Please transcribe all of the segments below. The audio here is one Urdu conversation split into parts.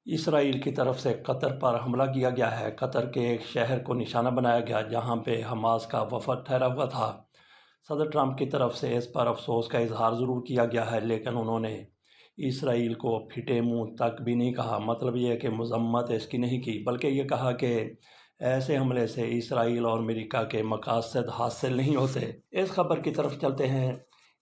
اسرائیل کی طرف سے قطر پر حملہ کیا گیا ہے۔ قطر کے ایک شہر کو نشانہ بنایا گیا جہاں پہ حماس کا وفد ٹھہرا ہوا تھا۔ صدر ٹرمپ کی طرف سے اس پر افسوس کا اظہار ضرور کیا گیا ہے، لیکن انہوں نے اسرائیل کو پھٹے منہ تک بھی نہیں کہا۔ مطلب یہ ہے کہ مذمت اس کی نہیں کی، بلکہ یہ کہا کہ ایسے حملے سے اسرائیل اور امریکہ کے مقاصد حاصل نہیں ہوتے۔ اس خبر کی طرف چلتے ہیں۔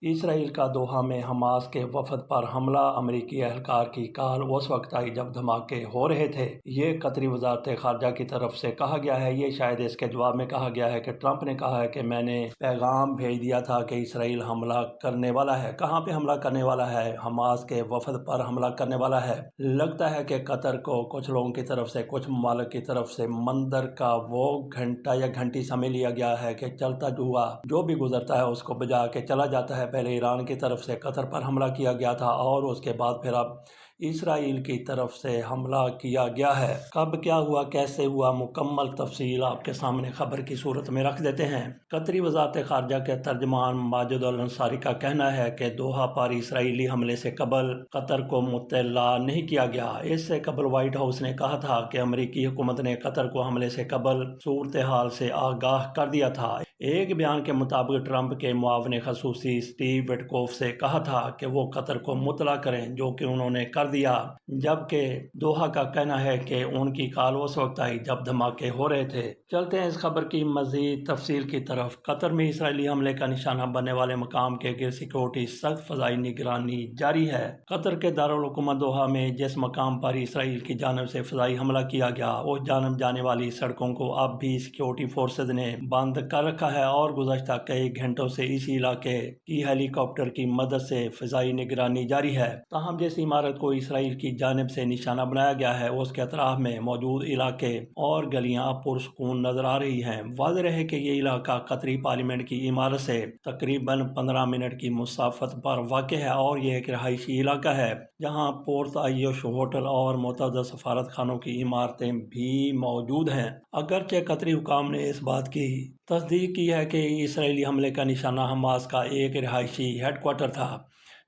اسرائیل کا دوحہ میں حماس کے وفد پر حملہ۔ امریکی اہلکار کی کال اس وقت آئی جب دھماکے ہو رہے تھے۔ یہ قطری وزارت خارجہ کی طرف سے کہا گیا ہے۔ یہ شاید اس کے جواب میں کہا گیا ہے کہ ٹرمپ نے کہا ہے کہ میں نے پیغام بھیج دیا تھا کہ اسرائیل حملہ کرنے والا ہے۔ کہاں پہ حملہ کرنے والا ہے؟ حماس کے وفد پر حملہ کرنے والا ہے۔ لگتا ہے کہ قطر کو کچھ لوگوں کی طرف سے، کچھ ممالک کی طرف سے مندر کا وہ گھنٹہ یا گھنٹی سمجھ لیا گیا ہے کہ چلتا ہوا جو بھی گزرتا ہے اس کو بجا کے چلا جاتا ہے۔ پہلے ایران کی طرف سے قطر پر حملہ کیا گیا تھا اور اس کے بعد پھر اب اسرائیل کی طرف سے حملہ کیا گیا ہے۔ کب کیا ہوا، کیسے ہوا، مکمل تفصیل آپ کے سامنے خبر کی صورت میں رکھ دیتے ہیں۔ قطری وزارت خارجہ کے ترجمان ماجد الانصاری کا کہنا ہے کہ دوحہ پر اسرائیلی حملے سے قبل قطر کو مطلع نہیں کیا گیا۔ اس سے قبل وائٹ ہاؤس نے کہا تھا کہ امریکی حکومت نے قطر کو حملے سے قبل صورتحال سے آگاہ کر دیا تھا۔ ایک بیان کے مطابق ٹرمپ کے معاون خصوصی اسٹیو وٹکوف سے کہا تھا کہ وہ قطر کو مطلع کریں، جو کہ انہوں نے کر دیا، جبکہ دوحہ کا کہنا ہے کہ ان کی کال اس وقت آئی جب دھماکے ہو رہے تھے۔ چلتے ہیں اس خبر کی مزید تفصیل کی طرف۔ قطر میں اسرائیلی حملے کا نشانہ بننے والے مقام کے گرد سیکورٹی سخت فضائی نگرانی جاری ہے۔ قطر کے دارالحکومت دوحہ میں جس مقام پر اسرائیل کی جانب سے فضائی حملہ کیا گیا، اس جانب جانے والی سڑکوں کو اب بھی سیکورٹی فورسز نے بند کر رکھا ہے اور گزشتہ کئی گھنٹوں سے اسی علاقے کی ہیلی کاپٹر کی مدد سے فضائی نگرانی جاری ہے۔ تاہم جس عمارت کو اسرائیل کی جانب سے نشانہ بنایا گیا ہے اس کے اطراف میں موجود علاقے اور گلیاں پرسکون نظر آ رہی ہیں۔ واضح ہے کہ یہ علاقہ قطری پارلیمنٹ کی عمارت سے تقریباً 15 منٹ کی مسافت پر واقع ہے اور یہ ایک رہائشی علاقہ ہے جہاں پورت عیش ہوٹل اور متعدد سفارت خانوں کی عمارتیں بھی موجود ہیں۔ اگرچہ قطری حکام نے اس بات کی تصدیق کی ہے کہ اسرائیلی حملے کا نشانہ حماس کا ایک رہائشی ہیڈ کوارٹر تھا،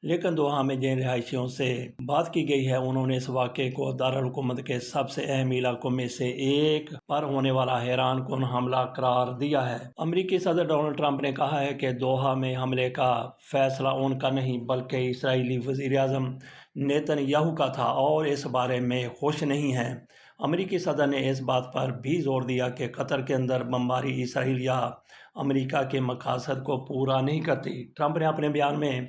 لیکن دوحہ میں جن رہائشیوں سے بات کی گئی ہے انہوں نے اس واقعے کو دارالحکومت کے سب سے اہم علاقوں میں سے ایک پر ہونے والا حیران کن حملہ قرار دیا ہے۔ امریکی صدر ڈونلڈ ٹرمپ نے کہا ہے کہ دوحہ میں حملے کا فیصلہ ان کا نہیں بلکہ اسرائیلی وزیر اعظم نیتن یاہو کا تھا اور اس بارے میں خوش نہیں ہیں۔ امریکی صدر نے اس بات پر بھی زور دیا کہ قطر کے اندر بمباری اسرائیل یا امریکہ کے مقاصد کو پورا نہیں کرتی۔ ٹرمپ نے اپنے بیان میں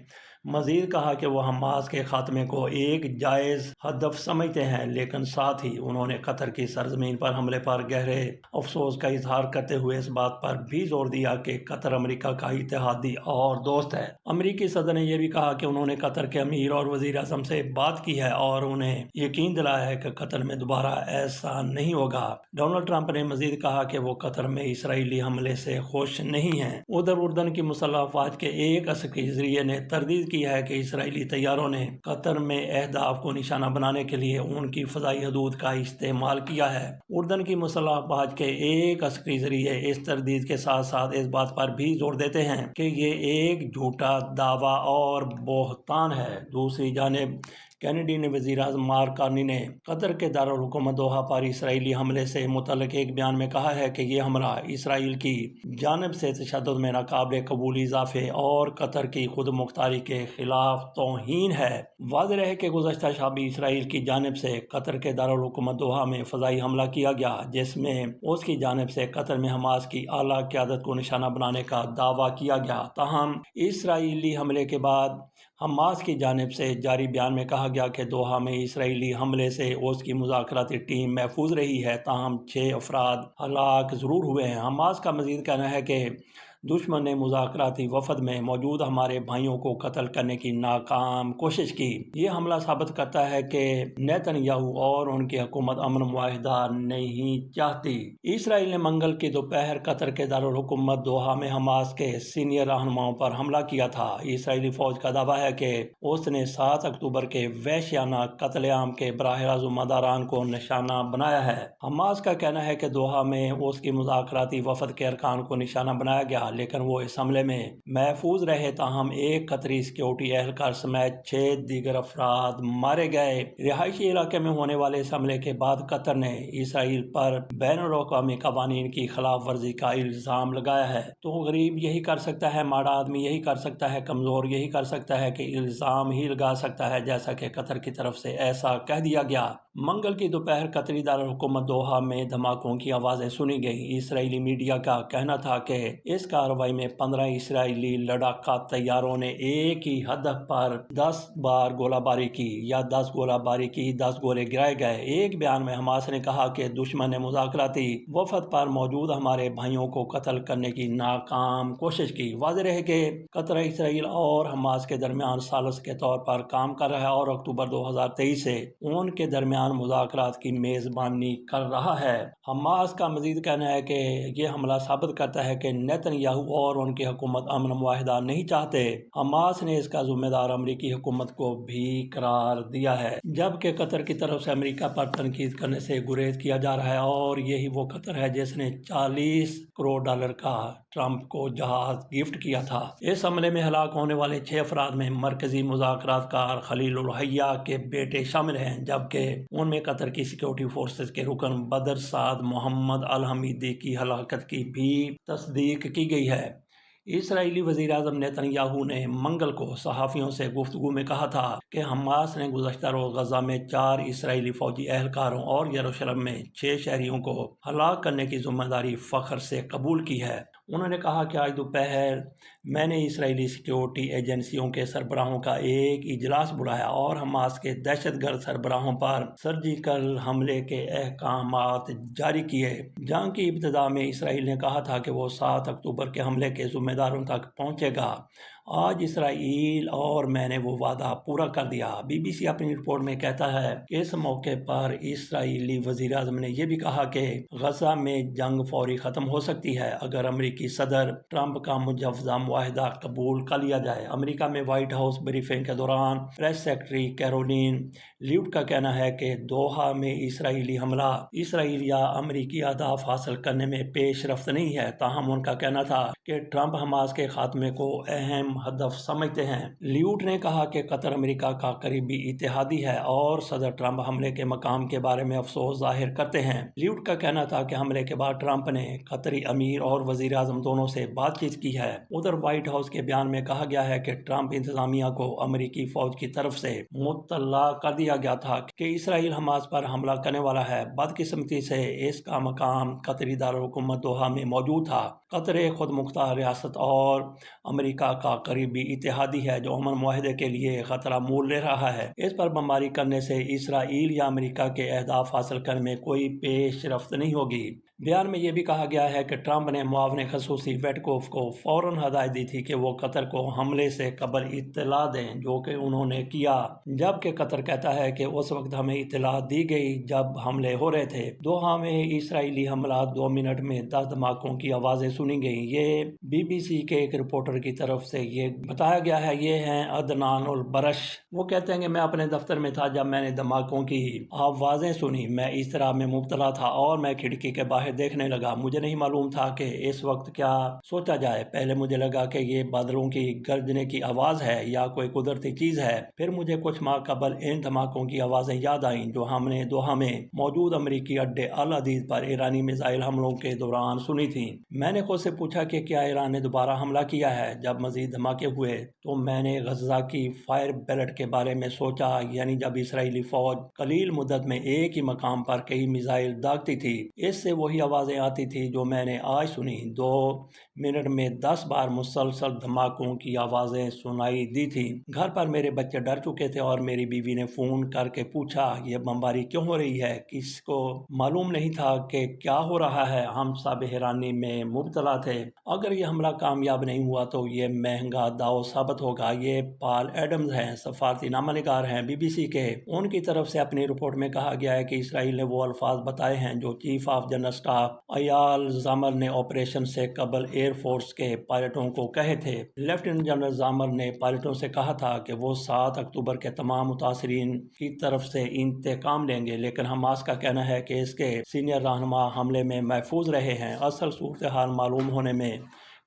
مزید کہا کہ وہ حماس کے خاتمے کو ایک جائز ہدف سمجھتے ہیں، لیکن ساتھ ہی انہوں نے قطر کی سرزمین پر حملے پر گہرے افسوس کا اظہار کرتے ہوئے اس بات پر بھی زور دیا کہ قطر امریکہ کا اتحادی اور دوست ہے۔ امریکی صدر نے یہ بھی کہا کہ انہوں نے قطر کے امیر اور وزیر اعظم سے بات کی ہے اور انہیں یقین دلایا ہے کہ قطر میں دوبارہ ایسا نہیں ہوگا۔ ڈونلڈ ٹرمپ نے مزید کہا کہ وہ قطر میں اسرائیلی حملے سے خوش نہیں ہیں۔ ادھر اردن کی مسلح افواج کے ایک عسکری ذریعے نے تردید کی ہے کہ اسرائیلی طیاروں نے قطر میں اہداف کو نشانہ بنانے کے لیے ان کی فضائی حدود کا استعمال کیا ہے۔ اردن کی مسلح افواج کے ایک عسکری ذریعے اس تردید کے ساتھ ساتھ اس بات پر بھی زور دیتے ہیں کہ یہ ایک جھوٹا دعویٰ اور بہتان ہے۔ دوسری جانب کینیڈین وزیر اعظم مارک کارنی نے قطر کے دارالحکومت دوحہ پر اسرائیلی حملے سے متعلق ایک بیان میں کہا ہے کہ یہ حملہ اسرائیل کی جانب سے تشدد میں ناقابل قبول اضافے اور قطر کی خود مختاری کے خلاف توہین ہے۔ واضح ہے کہ گزشتہ شب اسرائیل کی جانب سے قطر کے دارالحکومت دوحہ میں فضائی حملہ کیا گیا جس میں اس کی جانب سے قطر میں حماس کی اعلیٰ قیادت کو نشانہ بنانے کا دعویٰ کیا گیا۔ تاہم اسرائیلی حملے کے بعد حماس کی جانب سے جاری بیان میں کہا گیا کہ دوحہ میں اسرائیلی حملے سے اس کی مذاکراتی ٹیم محفوظ رہی ہے، تاہم 6 افراد ہلاک ضرور ہوئے ہیں۔ حماس کا مزید کہنا ہے کہ دشمن نے مذاکراتی وفد میں موجود ہمارے بھائیوں کو قتل کرنے کی ناکام کوشش کی۔ یہ حملہ ثابت کرتا ہے کہ نیتن یاہو اور ان کی حکومت امن معاہدہ نہیں چاہتی۔ اسرائیل نے منگل کی دوپہر قطر کے دارالحکومت دوحہ میں حماس کے سینئر رہنماؤں پر حملہ کیا تھا۔ اسرائیلی فوج کا دعویٰ ہے کہ اس نے 7 اکتوبر کے وحشیانہ قتل عام کے براہ راست ذمہ داران کو نشانہ بنایا ہے۔ حماس کا کہنا ہے کہ دوحہ میں اس کی مذاکراتی وفد کے ارکان کو نشانہ بنایا گیا گیا لیکن وہ اس حملے میں محفوظ رہے، تاہم ایک قطری سیکیورٹی اہلکار سمیت 6 دیگر افراد مارے گئے۔ رہائشی علاقے میں ہونے والے اس حملے کے بعد قطر نے اسرائیل پر بین الاقوامی قوانین کی خلاف ورزی کا الزام لگایا ہے۔ تو غریب یہی کر سکتا ہے، ماڑا آدمی یہی کر سکتا ہے، کمزور یہی کر سکتا ہے کہ الزام ہی لگا سکتا ہے، جیسا کہ قطر کی طرف سے ایسا کہہ دیا گیا۔ منگل کی دوپہر قطری دارالحکومت دوحہ میں دھماکوں کی آوازیں سنی گئیں۔ اسرائیلی میڈیا کا کہنا تھا کہ اس کارروائی میں 15 اسرائیلی لڑاکا طیاروں نے ایک ہی ہدف پر 10 بار گولہ باری کی یا 10 گولہ باری کی، 10 گولے گرائے گئے۔ ایک بیان میں حماس نے کہا کہ دشمن نے مذاکراتی وفد پر موجود ہمارے بھائیوں کو قتل کرنے کی ناکام کوشش کی۔ واضح ہے کہ قطر اسرائیل اور حماس کے درمیان ثالث کے طور پر کام کر رہا ہے اور اکتوبر 2023 سے ان کے درمیان مذاکرات کی میزبانی کر رہا ہے۔ حماس کا مزید کہنا ہے کہ یہ حملہ ثابت کرتا ہے کہ نیتن یاہو اور ان کی حکومت امن معاہدہ نہیں چاہتے۔ حماس نے اس کا ذمہ دار امریکی حکومت کو بھی قرار دیا ہے، جبکہ قطر کی طرف سے امریکہ پر تنقید کرنے سے گریز کیا جا رہا ہے، اور یہی وہ قطر ہے جس نے $40 کروڑ کا ٹرمپ کو جہاز گفٹ کیا تھا۔ اس حملے میں ہلاک ہونے والے 6 افراد میں مرکزی مذاکرات کار خلیل الحیہ کے بیٹے شامل ہیں، جبکہ ان میں قطر کی سیکیورٹی فورسز کے رکن بدر سعد محمد الحمیدی کی ہلاکت کی بھی تصدیق کی گئی ہے۔ اسرائیلی وزیر اعظم نیتن یاہو نے منگل کو صحافیوں سے گفتگو میں کہا تھا کہ حماس نے گزشتہ روز غزہ میں 4 اسرائیلی فوجی اہلکاروں اور یروشلم میں 6 شہریوں کو ہلاک کرنے کی ذمہ داری فخر سے قبول کی ہے۔ انہوں نے کہا کہ آج دوپہر میں نے اسرائیلی سیکیورٹی ایجنسیوں کے سربراہوں کا ایک اجلاس بلایا اور حماس کے دہشت گرد سربراہوں پر سرجیکل حملے کے احکامات جاری کیے۔ جنگ کی ابتدا میں اسرائیل نے کہا تھا کہ وہ 7 اکتوبر کے حملے کے ذمہ داروں تک پہنچے گا۔ آج اسرائیل اور میں نے وہ وعدہ پورا کر دیا۔ بی بی سی اپنی رپورٹ میں کہتا ہے کہ اس موقع پر اسرائیلی وزیر اعظم نے یہ بھی کہا کہ غزہ میں جنگ فوری ختم ہو سکتی ہے اگر امریکی صدر ٹرمپ کا مجوزہ معاہدہ قبول کر لیا جائے۔ امریکہ میں وائٹ ہاؤس بریفنگ کے دوران پریس سیکرٹری کیرولین لیوٹ کا کہنا ہے کہ دوحہ میں اسرائیلی حملہ اسرائیل یا امریکی اہداف حاصل کرنے میں پیش رفت نہیں ہے، تاہم ان کا کہنا تھا کہ ٹرمپ حماس کے خاتمے کو اہم ہدف سمجھتے ہیں۔ لیوٹ نے کہا کہ قطر امریکہ کا قریبی اتحادی ہے اور صدر ٹرمپ حملے کے مقام کے بارے میں افسوس ظاہر کرتے ہیں۔ لیوٹ کا کہنا تھا کہ حملے کے بعد ٹرمپ نے قطری امیر اور وزیر اعظم دونوں سے بات چیت کی ہے۔ ادھر وائٹ ہاؤس کے بیان میں کہا گیا ہے کہ ٹرمپ انتظامیہ کو امریکی فوج کی طرف سے مطلع کر دیا گیا تھا کہ اسرائیل حماس پر حملہ کرنے والا ہے۔ بدقسمتی سے اس کا مقام قطری دارالحکومت دوحہ میں موجود تھا۔ قطر ایک خود مختار ریاست اور امریکہ کا قریبی اتحادی ہے جو امن معاہدے کے لیے خطرہ مول لے رہا ہے۔ اس پر بمباری کرنے سے اسرائیل یا امریکہ کے اہداف حاصل کرنے میں کوئی پیش رفت نہیں ہوگی۔ بیان میں یہ بھی کہا گیا ہے کہ ٹرمپ نے معاون خصوصی ویٹکوف کو فوراً ہدایت دی تھی کہ وہ قطر کو حملے سے قبل اطلاع دیں، جو کہ انہوں نے کیا، جبکہ قطر کہتا ہے کہ اس وقت ہمیں اطلاع دی گئی جب حملے ہو رہے تھے۔ دوحہ میں اسرائیلی حملہ 2 منٹ میں 10 دھماکوں کی آوازیں سنی گئیں۔ یہ بی بی سی کے ایک رپورٹر کی طرف سے یہ بتایا گیا ہے۔ یہ ہیں عدنان البرش۔ وہ کہتے ہیں کہ میں اپنے دفتر میں تھا جب میں نے دھماکوں کی آوازیں سنی۔ میں اس طرح میں مبتلا تھا اور میں کھڑکی کے باہر دیکھنے لگا۔ مجھے نہیں معلوم تھا کہ اس وقت کیا سوچا جائے۔ پہلے مجھے لگا کہ یہ بادلوں کی گرجنے کی آواز ہے یا کوئی قدرتی چیز ہے۔ پھر مجھے کچھ ماہ قبل ان دھماکوں کی آوازیں یاد آئیں جو ہم نے دوحہ میں موجود امریکی اڈے العدید پر ایرانی میزائل حملوں کے دوران سنی تھیں۔ میں نے خود سے پوچھا کہ کیا ایران نے دوبارہ حملہ کیا ہے۔ جب مزید دھماکے ہوئے تو میں نے غزہ کی فائر بیلٹ کے بارے میں سوچا، یعنی جب اسرائیلی فوج قلیل مدت میں ایک ہی مقام پر کئی میزائل داغتی تھی، اس سے وہی آوازیں آتی تھی جو میں نے آج سنی۔ 2 منٹ میں 10 بار مسلسل دھماکوں کی آوازیں سنائی دی تھی۔ گھر پر میرے بچے ڈر چکے تھے اور میری بیوی نے فون کر کے پوچھا یہ بمباری کیوں ہو رہی ہے، کس کو معلوم نہیں تھا کہ کیا ہو رہا ہے۔ ہم سب حیرانی میں مبتلا تھے۔ اگر یہ حملہ کامیاب نہیں ہوا تو یہ مہنگا داؤ ثابت ہوگا۔ یہ پال ایڈمز ہیں، سفارتی نامہ نگار ہیں بی بی سی کے۔ ان کی طرف سے اپنی رپورٹ میں کہا گیا ہے کہ اسرائیل نے وہ الفاظ بتائے ہیں جو چیف آف جنرل اسٹاف ایال زامر نے آپریشن سے قبل ایئر فورس کے پائلٹوں کو کہے تھے۔ لیفٹیننٹ جنرل زامر نے پائلٹوں سے کہا تھا کہ وہ 7 اکتوبر کے تمام متاثرین کی طرف سے انتقام لیں گے، لیکن حماس کا کہنا ہے کہ اس کے سینئر رہنما حملے میں محفوظ رہے ہیں۔ اصل صورتحال معلوم ہونے میں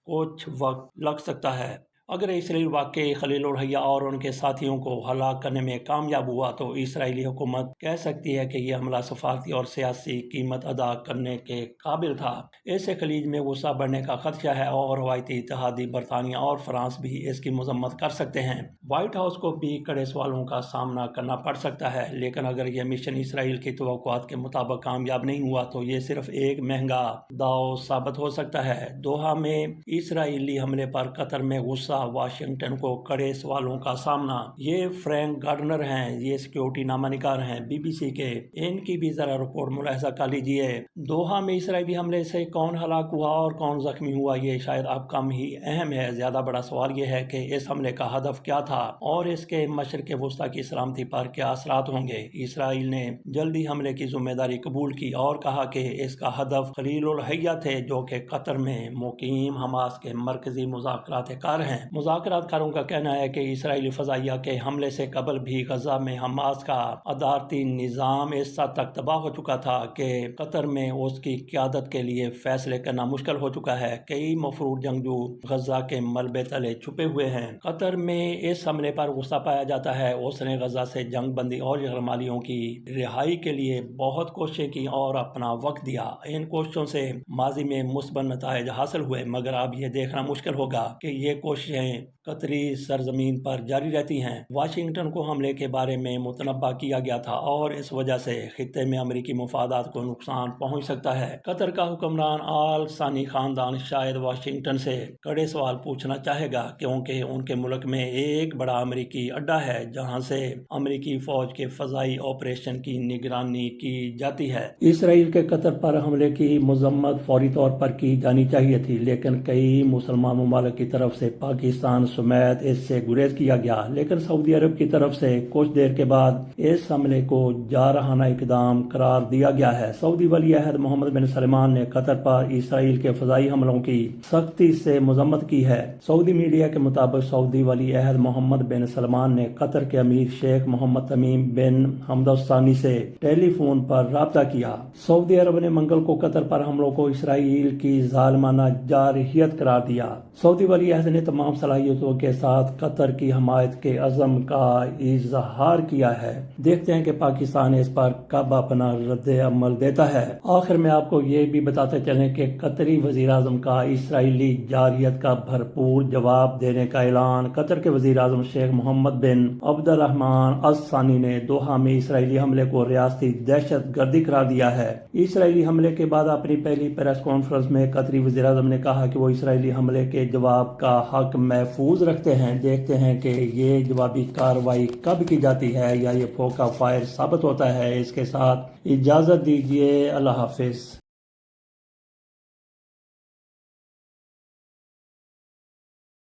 کچھ وقت لگ سکتا ہے۔ اگر اسرائیل واقعی خلیل الحیہ اور ان کے ساتھیوں کو ہلاک کرنے میں کامیاب ہوا تو اسرائیلی حکومت کہہ سکتی ہے کہ یہ حملہ سفارتی اور سیاسی قیمت ادا کرنے کے قابل تھا۔ اس سے خلیج میں غصہ بڑھنے کا خدشہ ہے اور روایتی اتحادی برطانیہ اور فرانس بھی اس کی مذمت کر سکتے ہیں۔ وائٹ ہاؤس کو بھی کڑے سوالوں کا سامنا کرنا پڑ سکتا ہے، لیکن اگر یہ مشن اسرائیل کی توقعات کے مطابق کامیاب نہیں ہوا تو یہ صرف ایک مہنگا داؤ ثابت ہو سکتا ہے۔ دوحہ میں اسرائیلی حملے پر قطر میں غصہ، واشنگٹن کو کڑے سوالوں کا سامنا۔ یہ فرینک گارڈنر ہیں، یہ سیکیورٹی نامہ نگار ہیں BBC کے۔ ان کی بھی ذرا رپورٹ ملاحظہ کر لیجئے۔ دوحہ میں اسرائیلی حملے سے کون ہلاک ہوا اور کون زخمی ہوا یہ شاید اب کم ہی اہم ہے۔ زیادہ بڑا سوال یہ ہے کہ اس حملے کا ہدف کیا تھا اور اس کے مشرق وسطیٰ کی سلامتی پر کیا اثرات ہوں گے۔ اسرائیل نے جلدی حملے کی ذمہ داری قبول کی اور کہا کہ اس کا ہدف خلیل الحیہ تھے، جو کہ قطر میں مقیم حماس کے مرکزی مذاکرات کار ہیں۔ مذاکرات کاروں کا کہنا ہے کہ اسرائیلی فضائیہ کے حملے سے قبل بھی غزہ میں حماس کا ادارتی نظام اس حد تک تباہ ہو چکا تھا کہ قطر میں اس کی قیادت کے لیے فیصلے کرنا مشکل ہو چکا ہے۔ کئی مفرور جنگجو غزہ کے ملبے تلے چھپے ہوئے ہیں۔ قطر میں اس حملے پر غصہ پایا جاتا ہے۔ اس نے غزہ سے جنگ بندی اور یرغمالیوں کی رہائی کے لیے بہت کوششیں کی اور اپنا وقت دیا۔ ان کوششوں سے ماضی میں مثبت نتائج حاصل ہوئے، مگر اب یہ دیکھنا مشکل ہوگا کہ یہ کوششیں قطری سرزمین پر جاری رہتی ہیں۔ واشنگٹن کو حملے کے بارے میں متنبہ کیا گیا تھا اور اس وجہ سے خطے میں امریکی مفادات کو نقصان پہنچ سکتا ہے۔ قطر کا حکمران آل ثانی خاندان شاید واشنگٹن سے کڑے سوال پوچھنا چاہے گا، کیونکہ ان کے ملک میں ایک بڑا امریکی اڈا ہے جہاں سے امریکی فوج کے فضائی آپریشن کی نگرانی کی جاتی ہے۔ اسرائیل کے قطر پر حملے کی مذمت فوری طور پر کی جانی چاہیے تھی، لیکن کئی مسلمان ممالک کی طرف سے پاکستان سمیت اس سے گریز کیا گیا، لیکن سعودی عرب کی طرف سے کچھ دیر کے بعد اس حملے کو جارحانہ اقدام قرار دیا گیا ہے۔ سعودی ولی عہد محمد بن سلمان نے قطر پر اسرائیل کے فضائی حملوں کی سختی سے مذمت کی ہے۔ سعودی میڈیا کے مطابق سعودی ولی عہد محمد بن سلمان نے قطر کے امیر شیخ محمد تمیم بن حمد الثانی سے ٹیلی فون پر رابطہ کیا۔ سعودی عرب نے منگل کو قطر پر حملوں کو اسرائیل کی ظالمانہ جارحیت قرار دیا۔ سعودی ولی عہد نے تمام صلاحیتوں کے ساتھ قطر کی حمایت کے عزم کا اظہار کیا ہے۔ دیکھتے ہیں کہ پاکستان اس پر کب اپنا رد عمل دیتا ہے۔ آخر میں آپ کو یہ بھی بتاتے چلیں کہ قطری وزیر اعظم کا اسرائیلی جارحیت کا بھرپور جواب دینے کا اعلان۔ قطر کے وزیر اعظم شیخ محمد بن عبد الرحمن الثانی نے دوحہ میں اسرائیلی حملے کو ریاستی دہشت گردی قرار دیا ہے۔ اسرائیلی حملے کے بعد اپنی پہلی پریس کانفرنس میں قطری وزیر اعظم نے کہا کہ وہ اسرائیلی حملے کے جواب کا حق محفوظ رکھتے ہیں۔ دیکھتے ہیں کہ یہ جوابی کارروائی کب کی جاتی ہے یا یہ پھوکا فائر ثابت ہوتا ہے۔ اس کے ساتھ اجازت دیجیے، اللہ حافظ۔